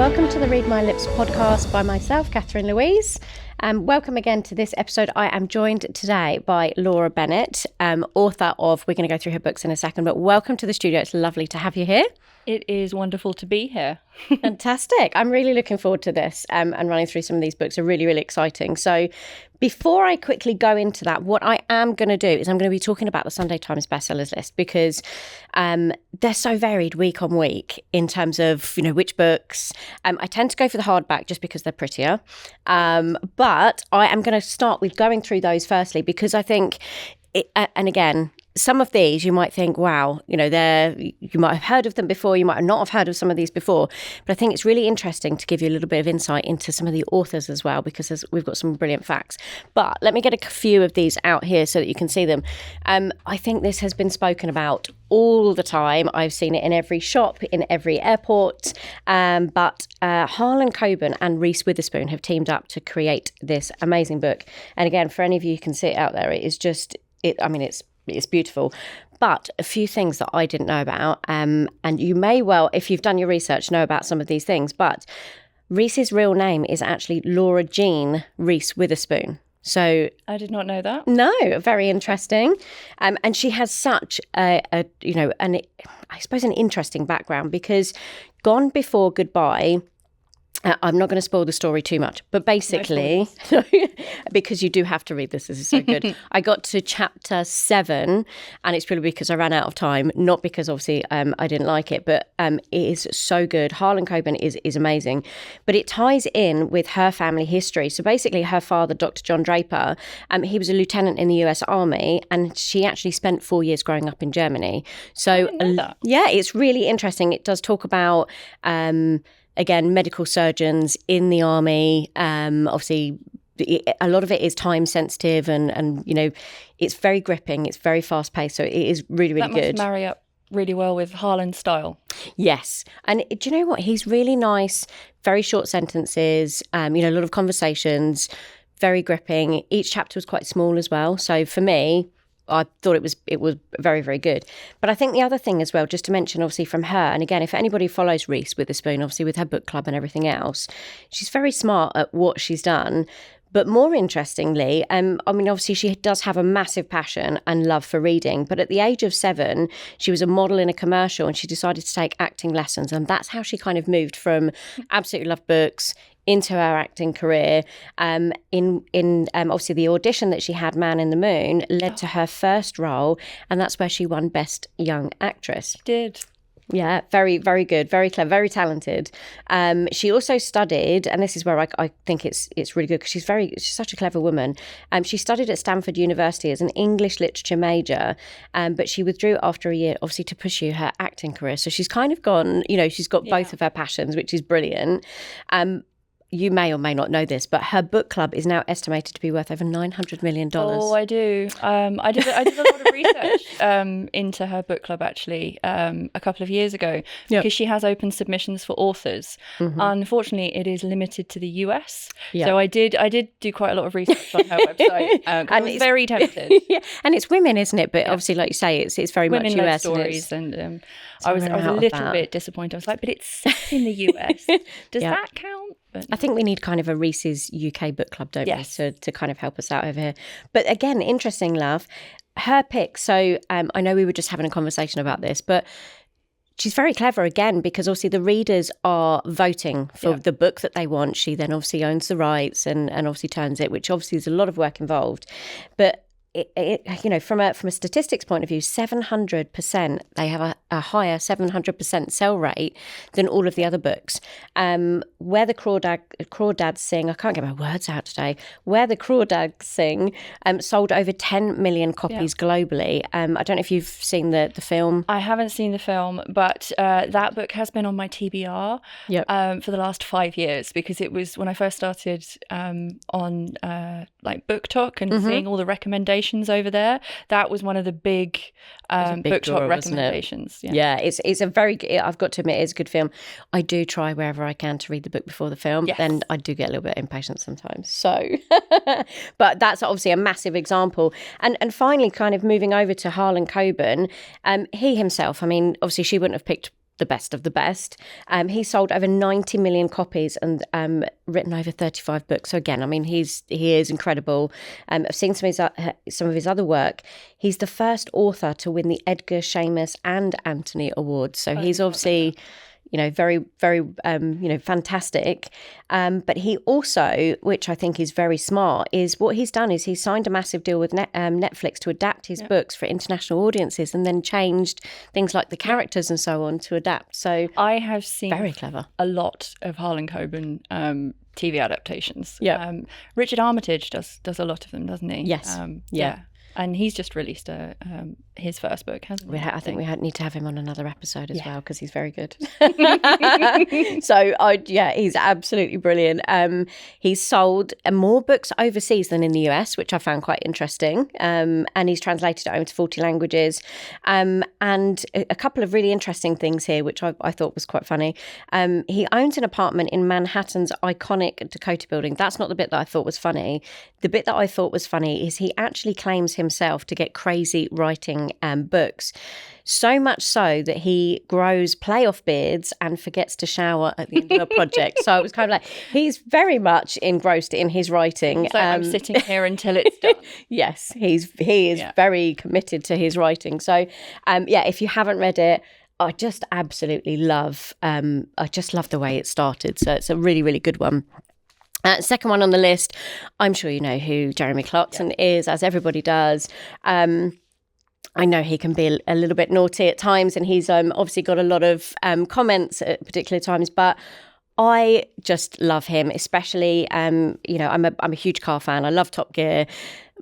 welcome to the Read My Lips podcast by myself, Catherine Louise. Welcome again to this episode. I am joined today by Laura Bennett, author of, we're going to go through her books in a second, but welcome to the studio. It's lovely to have you here. It is wonderful to be here. Fantastic. I'm really looking forward to this and running through some of these books are really, really exciting. So before I quickly go into that, what I am going to do is I'm going to be talking about the Sunday Times bestsellers list because they're so varied week on week in terms of, which books. I tend to go for the hardback just because they're prettier. But I am going to start with going through those firstly because I think, and again, some of these you might think, wow, you might have heard of them before, you might not have heard of some of these before, but I think it's really interesting to give you a little bit of insight into some of the authors as well, because we've got some brilliant facts. But let me get a few of these out here so that you can see them. I think this has been spoken about all the time. I've seen it in every shop, in every airport, but Harlan Coben and Reese Witherspoon have teamed up to create this amazing book. And again, for any of you who can see it out there, it is just, it's beautiful. But a few things that I didn't know about, and you may well, if you've done your research, know about some of these things, but Reese's real name is actually Laura Jean Reese Witherspoon. So I did not know that. No, very interesting. And she has such I suppose an interesting background because Gone Before Goodbye, I'm not going to spoil the story too much, but basically, because you do have to read this is so good. I got to chapter 7, and it's probably because I ran out of time, not because obviously I didn't like it, but it is so good. Harlan Coben is amazing, but it ties in with her family history. So basically, her father, Dr. John Draper, he was a lieutenant in the US Army, and she actually spent 4 years growing up in Germany. So yeah, it's really interesting. It does talk about again, medical surgeons in the army. Obviously, a lot of it is time sensitive and it's very gripping. It's very fast paced. So it is really, really good. That must marry up really well with Harlan's style. Yes. And do you know what? He's really nice, very short sentences, a lot of conversations, very gripping. Each chapter was quite small as well. So for me, I thought it was very, very good. But I think the other thing as well, just to mention, obviously, from her, and again, if anybody follows Reese Witherspoon, obviously with her book club and everything else, she's very smart at what she's done. But more interestingly, obviously she does have a massive passion and love for reading. But at the age of 7, she was a model in a commercial and she decided to take acting lessons. And that's how she kind of moved from absolutely love books into her acting career. In obviously the audition that she had, Man in the Moon, led to her first role. And that's where she won Best Young Actress. She did. Yeah, very, very good, very clever, very talented. She also studied, and this is where I think it's really good because she's such a clever woman. She studied at Stanford University as an English literature major, but she withdrew after a year, obviously to pursue her acting career. So she's kind of gone, she's got both of her passions, which is brilliant. You may or may not know this, but her book club is now estimated to be worth over $900 million. Oh, I do. I did a lot of research into her book club actually a couple of years ago because she has open submissions for authors. Mm-hmm. Unfortunately, it is limited to the US. Yep. So I did do quite a lot of research on her website. And I was very tempted. Yeah, and it's women, isn't it? But obviously, like you say, it's very women much US stories, and I was a little bit disappointed. I was like, but it's set in the US. Does that count? But I think we need kind of a Reese's UK book club, don't we, to kind of help us out over here. But again, interesting, love. Her pick, so I know we were just having a conversation about this, but she's very clever again because obviously the readers are voting for the book that they want. She then obviously owns the rights and obviously turns it, which obviously is a lot of work involved. But from a statistics point of view, 700%, they have a higher 700% sell rate than all of the other books. Where the Crawdads Sing, I can't get my words out today, Where the Crawdads Sing sold over 10 million copies globally. I don't know if you've seen the film. I haven't seen the film, but that book has been on my TBR for the last 5 years because it was when I first started on Book Talk and seeing all the recommendations over there. That was one of the big Book Talk recommendations. Yeah, it's a very, I've got to admit, it's a good film. I do try wherever I can to read the book before the film. Yes. Then I do get a little bit impatient sometimes. So, but that's obviously a massive example. And finally, kind of moving over to Harlan Coben, he himself, I mean, obviously she wouldn't have picked the best of the best. He sold over 90 million copies and written over 35 books. So again, I mean, he is incredible. I've seen some of his other work. He's the first author to win the Edgar, Seamus and Anthony Awards. So he's obviously, very, very, fantastic. But he also, which I think is very smart, is what he's done is he's signed a massive deal with Netflix to adapt his books for international audiences and then changed things like the characters and so on to adapt. So I have seen very clever a lot of Harlan Coben TV adaptations. Yeah. Richard Armitage does a lot of them, doesn't he? Yes. Yeah. And he's just released his first book, hasn't he? I think we need to have him on another episode as well, because he's very good. So, he's absolutely brilliant. He's sold more books overseas than in the US, which I found quite interesting. And he's translated it over to 40 languages. And a couple of really interesting things here, which I thought was quite funny. He owns an apartment in Manhattan's iconic Dakota building. That's not the bit that I thought was funny. The bit that I thought was funny is he actually claims himself to get crazy writing books, so much so that he grows playoff beards and forgets to shower at the end of a project. So I was kind of like, he's very much engrossed in his writing. So I'm sitting here until it's done. Yes, he is very committed to his writing. So if you haven't read it, I just absolutely love the way it started. So it's a really, really good one. Second one on the list, I'm sure you know who Jeremy Clarkson is, as everybody does. I know he can be a little bit naughty at times, and he's obviously got a lot of comments at particular times, but I just love him, especially, I'm a huge car fan. I love Top Gear.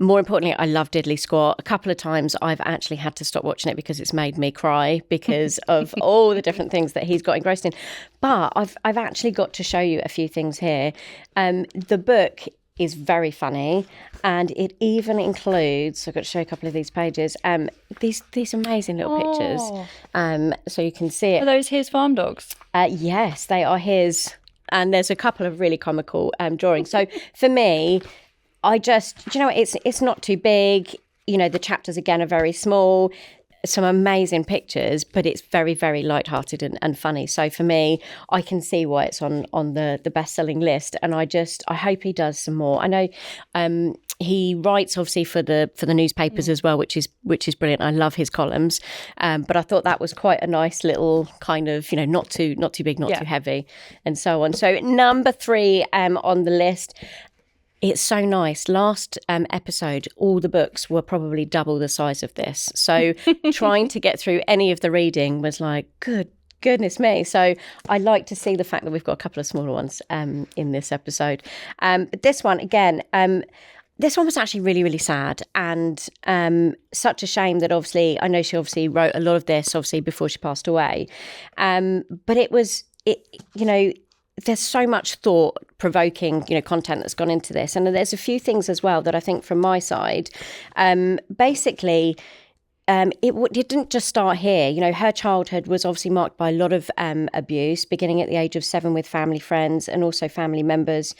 More importantly, I love Diddley Squat. A couple of times I've actually had to stop watching it because it's made me cry because of all the different things that he's got engrossed in. But I've actually got to show you a few things here. The book is very funny, and it even includes, I've got to show you a couple of these pages, these amazing little pictures. So you can see it. Are those his farm dogs? Yes, they are his. And there's a couple of really comical drawings. So for me, it's not too big. The chapters again are very small. Some amazing pictures, but it's very, very lighthearted and funny. So for me, I can see why it's on the best-selling list, and I hope he does some more. I know he writes obviously for the newspapers as well, which is brilliant. I love his columns, but I thought that was quite a nice little kind of not too big, not too heavy, and so on. So number 3 on the list. It's so nice. Last episode, all the books were probably double the size of this. So trying to get through any of the reading was like, goodness me. So I like to see the fact that we've got a couple of smaller ones in this episode. But this one, again, this one was actually really, really sad, and such a shame that obviously, I know she obviously wrote a lot of this obviously before she passed away. But there's so much thought-provoking, content that's gone into this. And there's a few things as well that I think from my side, basically, it didn't just start here. Her childhood was obviously marked by a lot of abuse, beginning at the age of 7 with family friends and also family members.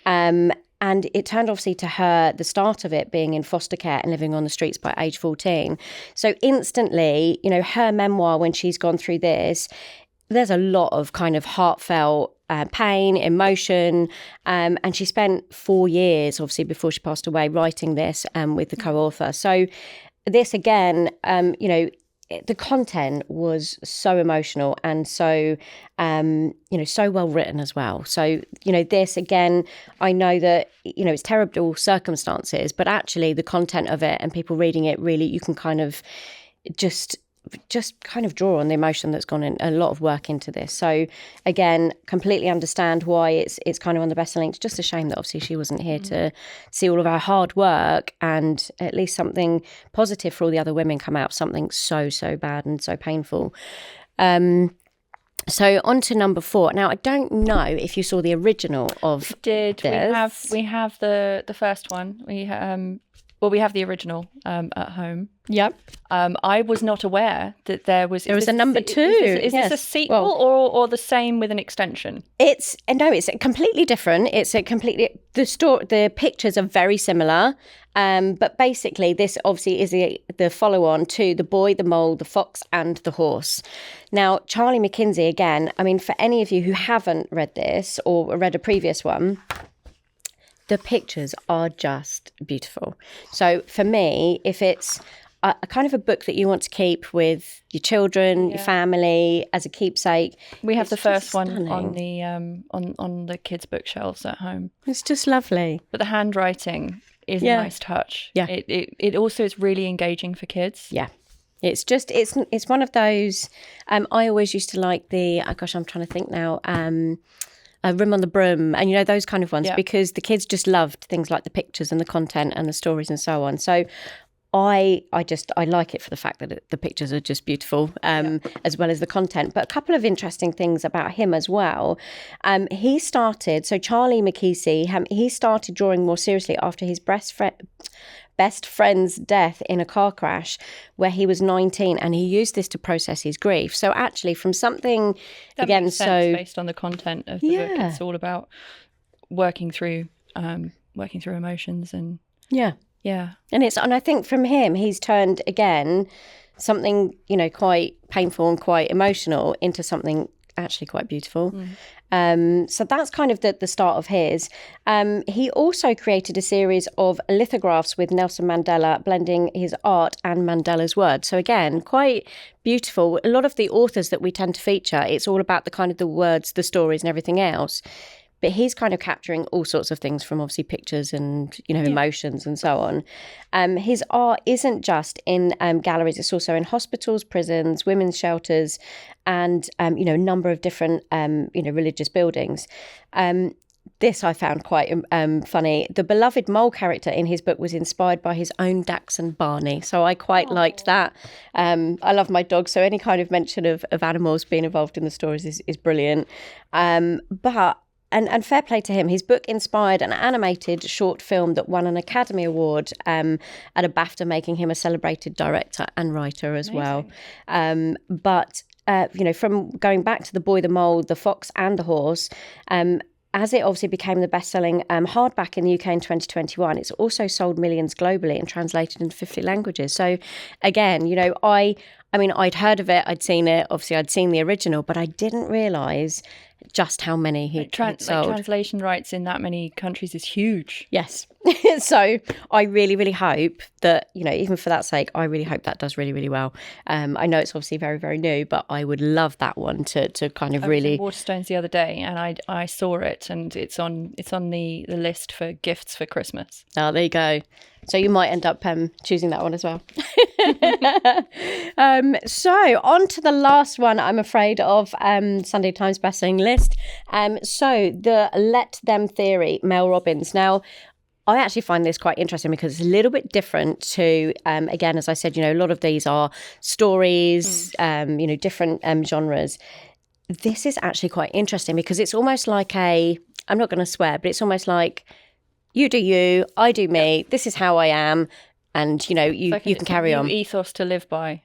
And it turned obviously to her, the start of it being in foster care and living on the streets by age 14. So instantly, her memoir, when she's gone through this, there's a lot of kind of heartfelt pain, emotion, and she spent 4 years, obviously, before she passed away, writing this with the co-author. So this, again, the content was so emotional and so, so well written as well. So, this, again, I know that, it's terrible circumstances, but actually the content of it and people reading it, really, you can kind of just kind of draw on the emotion that's gone in, a lot of work into this. So again, completely understand why it's kind of on the best-selling. It's just a shame that obviously she wasn't here to see all of our hard work and at least something positive for all the other women come out, something so bad and so painful. So on to number 4. Now, I don't know if you saw the original of did this. We have the first one. Well, we have the original at home. Yep. I was not aware that there was a number 2. Is this a sequel or the same with an extension? It's completely different. The pictures are very similar. But basically, this obviously is the follow-on to The Boy, the Mole, the Fox and the Horse. Now, Charlie McKinsey, again, I mean, for any of you who haven't read this or read a previous one, the pictures are just beautiful. So for me, if it's a kind of a book that you want to keep with your children, your family, as a keepsake. We have the first one on the on the kids' bookshelves at home. It's just lovely. But the handwriting is a nice touch. Yeah. It also is really engaging for kids. Yeah. It's just it's one of those. I always used to like I'm trying to think now. Room on the Broom, and those kind of ones, because the kids just loved things like the pictures and the content and the stories and so on. So I like it for the fact that the pictures are just beautiful, as well as the content. But a couple of interesting things about him as well. Charlie McKinsey, he started drawing more seriously after his best friend's death in a car crash where he was 19, and he used this to process his grief. So actually from something that makes sense based on the content of the book, it's all about working through emotions and and I think from him he's turned again something quite painful and quite emotional into something actually quite beautiful. So that's kind of the start of his. He also created a series of lithographs with Nelson Mandela, blending his art and Mandela's words. So again, quite beautiful. A lot of the authors that we tend to feature, it's all about the kind of the words, the stories and everything else. But he's kind of capturing all sorts of things from obviously pictures and, emotions and so on. His art isn't just in galleries, it's also in hospitals, prisons, women's shelters, and, a number of different, religious buildings. This I found quite funny. The beloved mole character in his book was inspired by his own Dachshund Barney. So I quite liked that. I love my dog, so any kind of mention of animals being involved in the stories is brilliant. And fair play to him. His book inspired an animated short film that won an Academy Award at a BAFTA, making him a celebrated director and writer as well. But from going back to The Boy, the Mole, the Fox and the Horse, as it obviously became the best-selling hardback in the UK in 2021, it's also sold millions globally and translated into 50 languages. So again, I'd heard of it, I'd seen it, obviously I'd seen the original, but I didn't realise just how many he'd sold. Translation rights in that many countries is huge. Yes. So I really, really hope that, even for that sake, I really hope that does really, really well. I know it's obviously very, very new, but I would love that one to kind of really... I was in Waterstones the other day and I saw it, and it's on the list for gifts for Christmas. Oh, there you go. So you might end up choosing that one as well. So on to the last one, I'm afraid, of Sunday Times bestselling list. So the Let Them Theory, Mel Robbins. Now, I actually find this quite interesting because it's a little bit different to, again, as I said, a lot of these are stories, different genres. This is actually quite interesting because it's almost like I'm not going to swear, but it's almost like, you do you, I do me, this is how I am, and, you can carry on. Ethos to live by.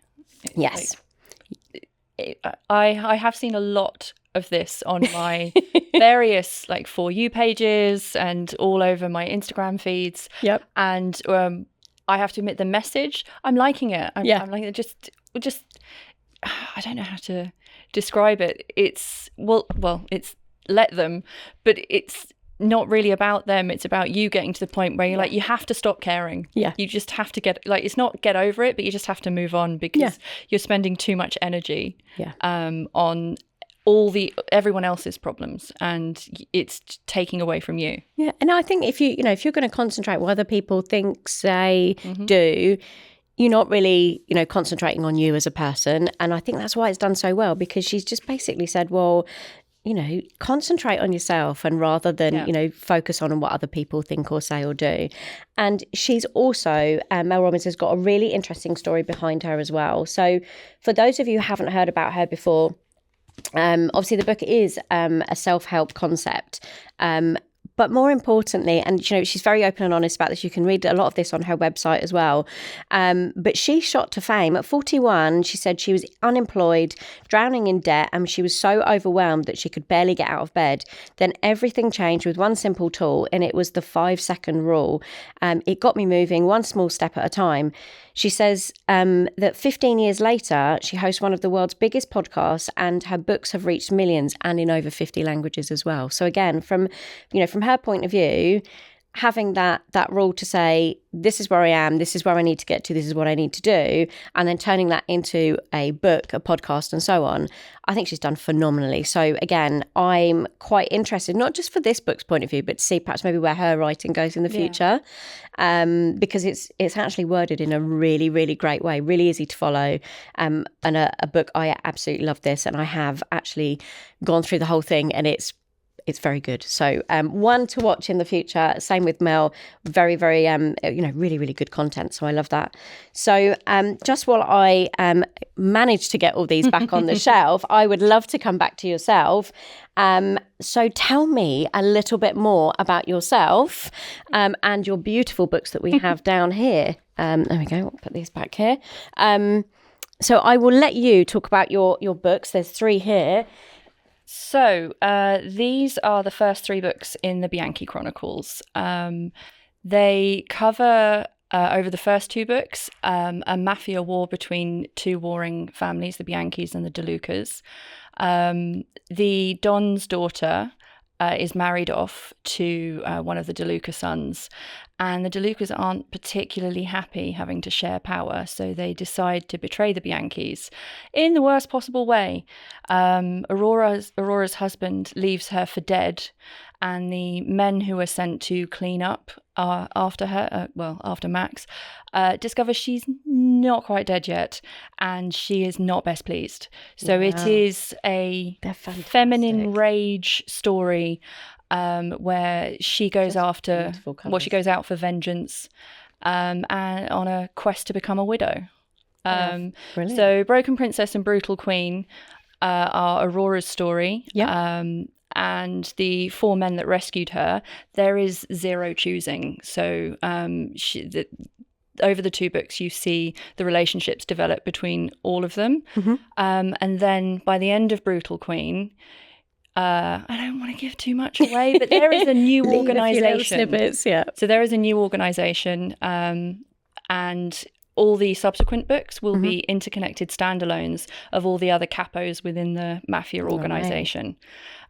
Yes. I have seen a lot of this on my various For You pages and all over my Instagram feeds. Yep. And I have to admit, the message, I'm liking it. I'm liking it. Just I don't know how to describe it. It's it's let them, but it's not really about them. It's about you getting to the point where you're you have to stop caring. Yeah. You just have to it's not get over it, but you just have to move on because you're spending too much energy on everyone else's problems, and it's taking away from you. Yeah. And I think if you're going to concentrate what other people think, say, do, you're not really, concentrating on you as a person. And I think that's why it's done so well, because she's just basically said, well, concentrate on yourself, and rather than, focus on what other people think or say or do. And she's also, Mel Robbins has got a really interesting story behind her as well. So for those of you who haven't heard about her before, obviously the book is a self-help concept, but more importantly, and she's very open and honest about this. You can read a lot of this on her website as well. But she shot to fame at 41. She said she was unemployed, drowning in debt, and she was so overwhelmed that she could barely get out of bed. Then everything changed with one simple tool, and it was the 5-second rule. It got me moving one small step at a time. She says that 15 years later, she hosts one of the world's biggest podcasts, and her books have reached millions and in over 50 languages as well. So again, from her point of view, having that rule to say, this is where I am, this is where I need to get to, this is what I need to do, and then turning that into a book, a podcast, and so on, I think she's done phenomenally. So again, I'm quite interested, not just for this book's point of view, but to see perhaps maybe where her writing goes in the future, because it's actually worded in a really, really great way, really easy to follow, and a book. I absolutely love this, and I have actually gone through the whole thing, and it's very good. So one to watch in the future. Same with Mel. Very, very, really, really good content. So I love that. So just while I manage to get all these back on the shelf, I would love to come back to yourself. So tell me a little bit more about yourself and your beautiful books that we have down here. There we go. I'll put these back here. So I will let you talk about your books. There's 3 here. So these are the first 3 books in the Bianchi Chronicles. They cover, over the first 2 books, a mafia war between 2 warring families, the Bianchis and the De Lucas. The Don's daughter is married off to one of the De Luca sons, and the De Lucas aren't particularly happy having to share power, so they decide to betray the Bianchis in the worst possible way. Aurora's husband leaves her for dead, and the men who are sent to clean up after her, after Max, discover she's not quite dead yet, and she is not best pleased. So it is a feminine rage story, where she goes out for vengeance, and on a quest to become a widow. So Broken Princess and Brutal Queen are Aurora's story. And the 4 men that rescued her, there is 0 choosing. So over the 2 books, you see the relationships develop between all of them. And then by the end of Brutal Queen, I don't want to give too much away, but there is a new organisation. So there is a new organisation, and all the subsequent books will be interconnected standalones of all the other capos within the mafia organisation.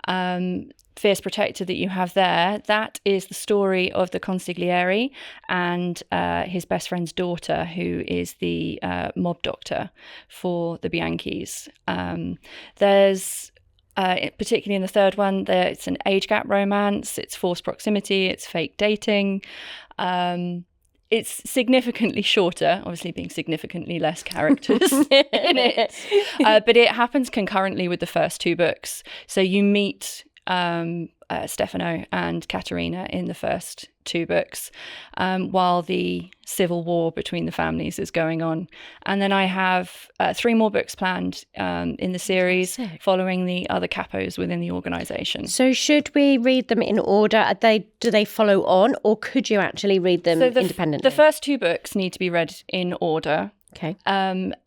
Fierce Protector that you have there, that is the story of the consigliere and his best friend's daughter, who is the mob doctor for the Bianchis. There's particularly in the 3rd one, it's an age gap romance, it's forced proximity, it's fake dating. It's significantly shorter, obviously being significantly less characters in it. But it happens concurrently with the first 2 books. So you meet Stefano and Caterina in the first 2 books, while the civil war between the families is going on. And then I have 3 more books planned in the series, following the other capos within the organisation. So should we read them in order? Do they follow on, or could you actually read them independently? The first 2 books need to be read in order. Okay.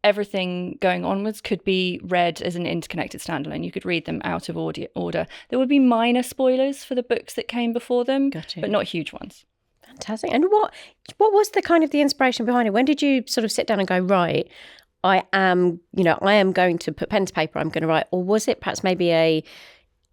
Everything going onwards could be read as an interconnected standalone. You could read them out of order. There would be minor spoilers for the books that came before them, but not huge ones. Fantastic. And what was the kind of the inspiration behind it? When did you sort of sit down and go, right, I am going to put pen to paper, I'm going to write? Or was it perhaps maybe a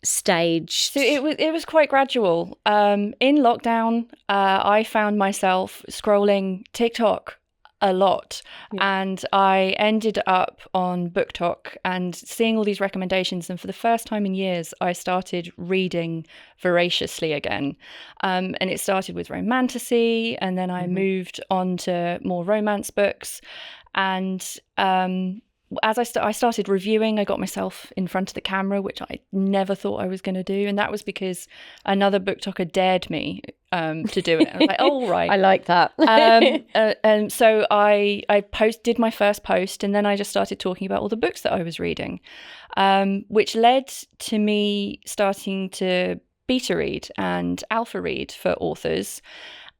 stage? So it was quite gradual. In lockdown, I found myself scrolling TikTok a lot, and I ended up on BookTok and seeing all these recommendations, and for the first time in years I started reading voraciously again, and it started with romantasy, and then I moved on to more romance books, and as I started reviewing, I got myself in front of the camera, which I never thought I was going to do. And that was because another BookToker dared me to do it. And I was like, oh, right. I like that. And so I did my first post, and then I just started talking about all the books that I was reading, which led to me starting to beta read and alpha read for authors,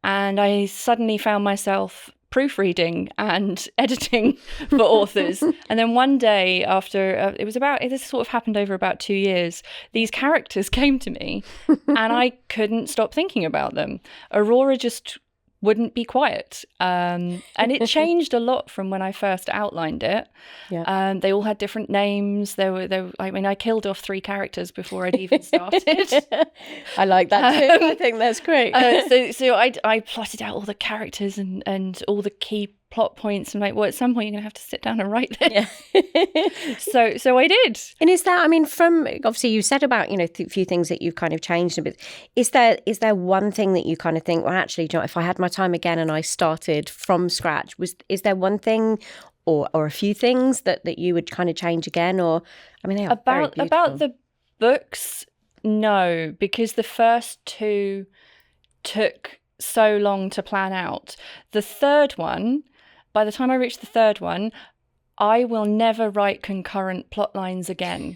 and I suddenly found myself proofreading and editing for authors. And then one day after, this sort of happened over about 2 years, these characters came to me and I couldn't stop thinking about them. Aurora just wouldn't be quiet. And it changed a lot from when I first outlined it. Yeah. They all had different names. I killed off 3 characters before I'd even started. I like that too. I think that's great. So I plotted out all the characters and all the key plot points. I'm like, well, at some point you're gonna have to sit down and write this. Yeah. so I did. And is that, I mean, from obviously you said about, a few things that you've kind of changed a bit. Is there one thing that you kind of think, well, actually, if I had my time again and I started from scratch, is there one thing or a few things that you would kind of change again? Or, I mean, they are very beautiful. About the books, no, because the first 2 took so long to plan out. The third one, by the time I reached the third one, I will never write concurrent plot lines again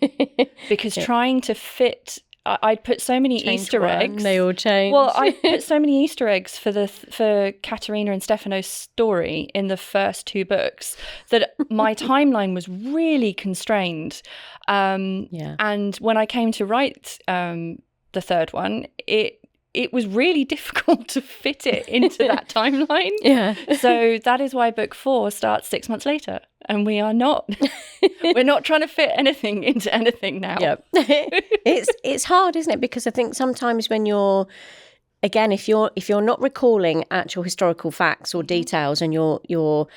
because trying to fit, I'd put so many Easter eggs. They all change. Well, I put so many Easter eggs for Katerina and Stefano's story in the first 2 books that my timeline was really constrained. And when I came to write the third one, it was really difficult to fit it into that timeline. Yeah. So that is why book 4 starts 6 months later. And we're not trying to fit anything into anything now. Yep. It's hard, isn't it? Because I think sometimes when you're, again, if you're not recalling actual historical facts or details, and you're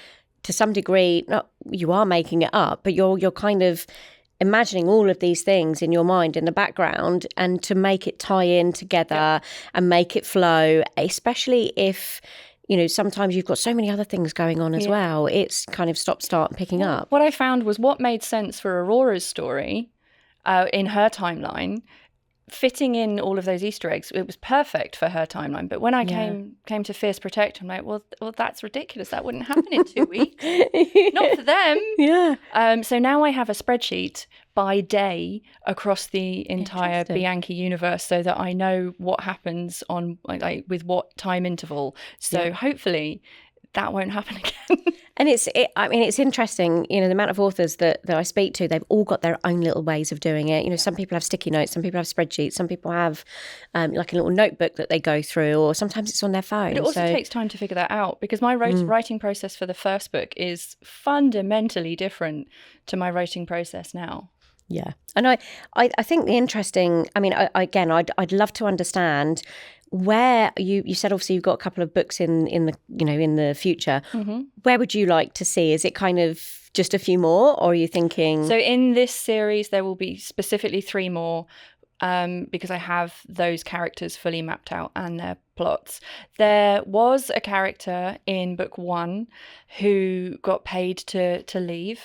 to some degree, you are making it up, but you're kind of imagining all of these things in your mind in the background, and to make it tie in together and make it flow, especially if, sometimes you've got so many other things going on as well. It's kind of stop, start, picking up. What I found was what made sense for Aurora's story in her timeline, fitting in all of those Easter eggs, it was perfect for her timeline. But when I came to Fierce Protector, I'm like, well, that's ridiculous. That wouldn't happen in 2 weeks. Not for them. Yeah. So now I have a spreadsheet by day across the entire Bianchi universe, so that I know what happens on with what time interval. So hopefully that won't happen again. And it's interesting, the amount of authors that I speak to, they've all got their own little ways of doing it. Some people have sticky notes, some people have spreadsheets, some people have like a little notebook that they go through, or sometimes it's on their phone. But it also takes time to figure that out, because my writing process for the first book is fundamentally different to my writing process now. Yeah. And I think the interesting, I'd love to understand where you said obviously you've got a couple of books in the future. Mm-hmm. Where would you like to see? Is it kind of just a few more, or are you thinking? So in this series there will be specifically 3 more, because I have those characters fully mapped out and their plots. There was a character in book 1 who got paid to leave,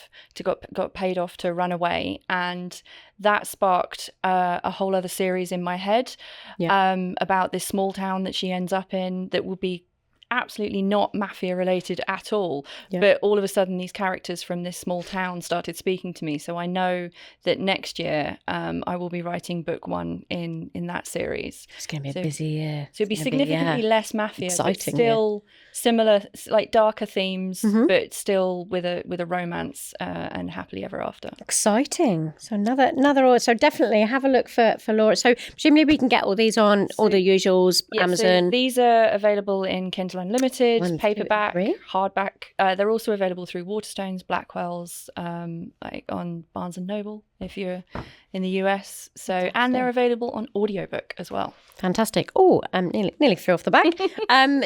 got paid off to run away, and that sparked a whole other series in my head about this small town that she ends up in that will be absolutely not mafia related at all, but all of a sudden these characters from this small town started speaking to me, so I know that next year I will be writing book 1 in that series. It's going to be a busy year. So it'd be significantly less mafia, exciting, but still similar, like darker themes, but still with a romance and happily ever after. Exciting. So another so definitely have a look for Laura. So presumably we can get all these on all the usuals, Amazon. So these are available in Kindle Unlimited, paperback, hardback. They're also available through Waterstones, Blackwell's, like on Barnes and Noble if you're in the US. So, and they're available on audiobook as well. Fantastic. Oh, nearly threw off the back.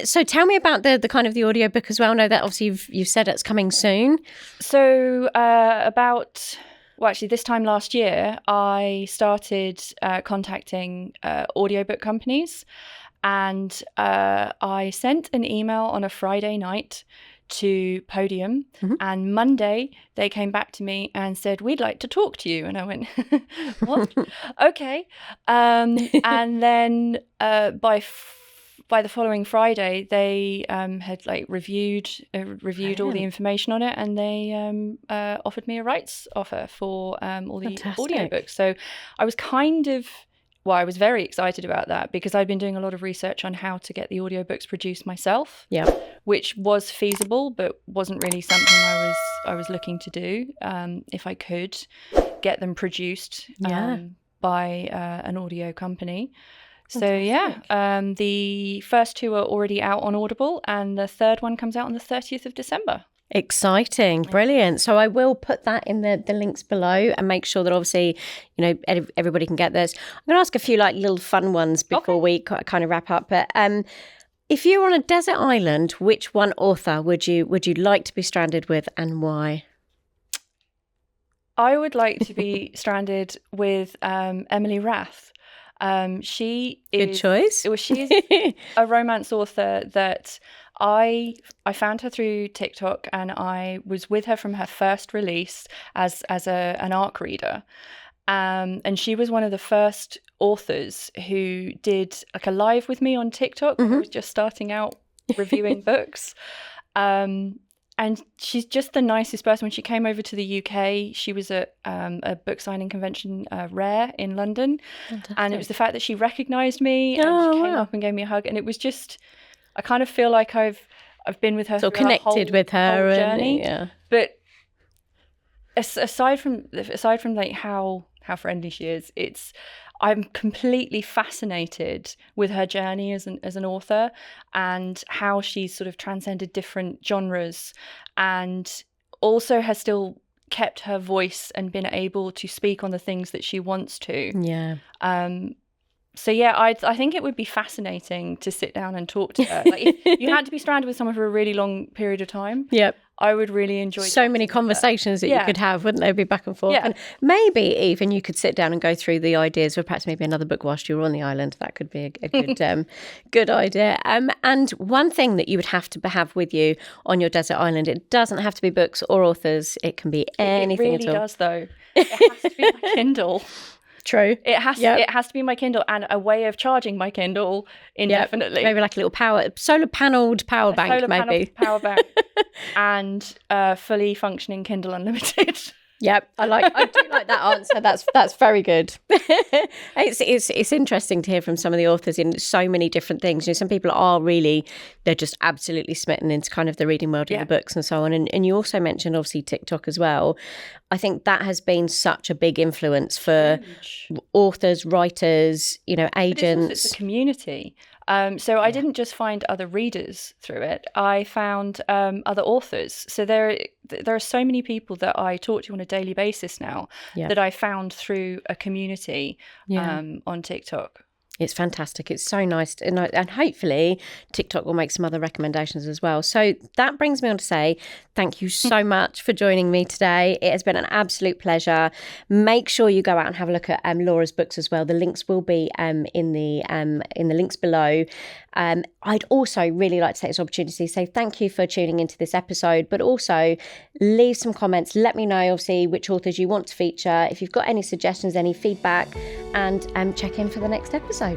So tell me about the kind of the audiobook as well. I know that obviously you've said it's coming soon. So actually this time last year, I started contacting audiobook companies. And I sent an email on a Friday night to Podium, and Monday they came back to me and said, we'd like to talk to you. And I went, what? Okay. And then by the following Friday, they had reviewed all the information on it, and they offered me a rights offer for all the audiobooks. So I was well, I was very excited about that because I'd been doing a lot of research on how to get the audiobooks produced myself, which was feasible, but wasn't really something I was looking to do if I could get them produced by an audio company. Fantastic. So the first 2 are already out on Audible, and the third one comes out on the 30th of December. Exciting. Brilliant. So I will put that in the links below and make sure that obviously, everybody can get this. I'm going to ask a few little fun ones before we kind of wrap up. But if you were on a desert island, which one author would you like to be stranded with, and why? I would like to be stranded with Emily Rath. She is good choice. She's a romance author that I found her through TikTok, and I was with her from her first release as an ARC reader. And she was one of the first authors who did a live with me on TikTok when I was just starting out reviewing books. And she's just the nicest person. When she came over to the UK, she was at a book signing convention, Rare, in London. Fantastic. And it was the fact that she recognised me and she came up and gave me a hug. And it was just, I kind of feel like I've been with her, so connected with her journey. But aside from how friendly she is, I'm completely fascinated with her journey as an author, and how she's sort of transcended different genres, and also has still kept her voice and been able to speak on the things that she wants to. So I think it would be fascinating to sit down and talk to her. If you had to be stranded with someone for a really long period of time, I would really enjoy so many conversations that you could have, wouldn't there? Be back and forth. And maybe even you could sit down and go through the ideas of perhaps maybe another book whilst you were on the island. That could be a good good idea. And one thing that you would have to have with you on your desert island, it doesn't have to be books or authors. It can be anything at all. It really does, though. It has to be my Kindle. True. It has to be my Kindle, and a way of charging my Kindle indefinitely. Maybe like a little solar panelled power bank, maybe. Power bank, and fully functioning Kindle Unlimited. Yep, I do like that answer. That's very good. It's interesting to hear from some of the authors in so many different things. Some people they're just absolutely smitten into kind of the reading world of the books and so on. And you also mentioned obviously TikTok as well. I think that has been such a big influence for authors, writers, agents. It's a community. So I didn't just find other readers through it. I found other authors. So there are so many people that I talk to on a daily basis now that I found through a community on TikTok. It's fantastic. It's so nice. And hopefully TikTok will make some other recommendations as well. So that brings me on to say thank you so much for joining me today. It has been an absolute pleasure. Make sure you go out and have a look at Laura's books as well. The links will be in the links below. I'd also really like to take this opportunity to say thank you for tuning into this episode, but also leave some comments. Let me know, obviously, which authors you want to feature. If you've got any suggestions, any feedback, and check in for the next episode.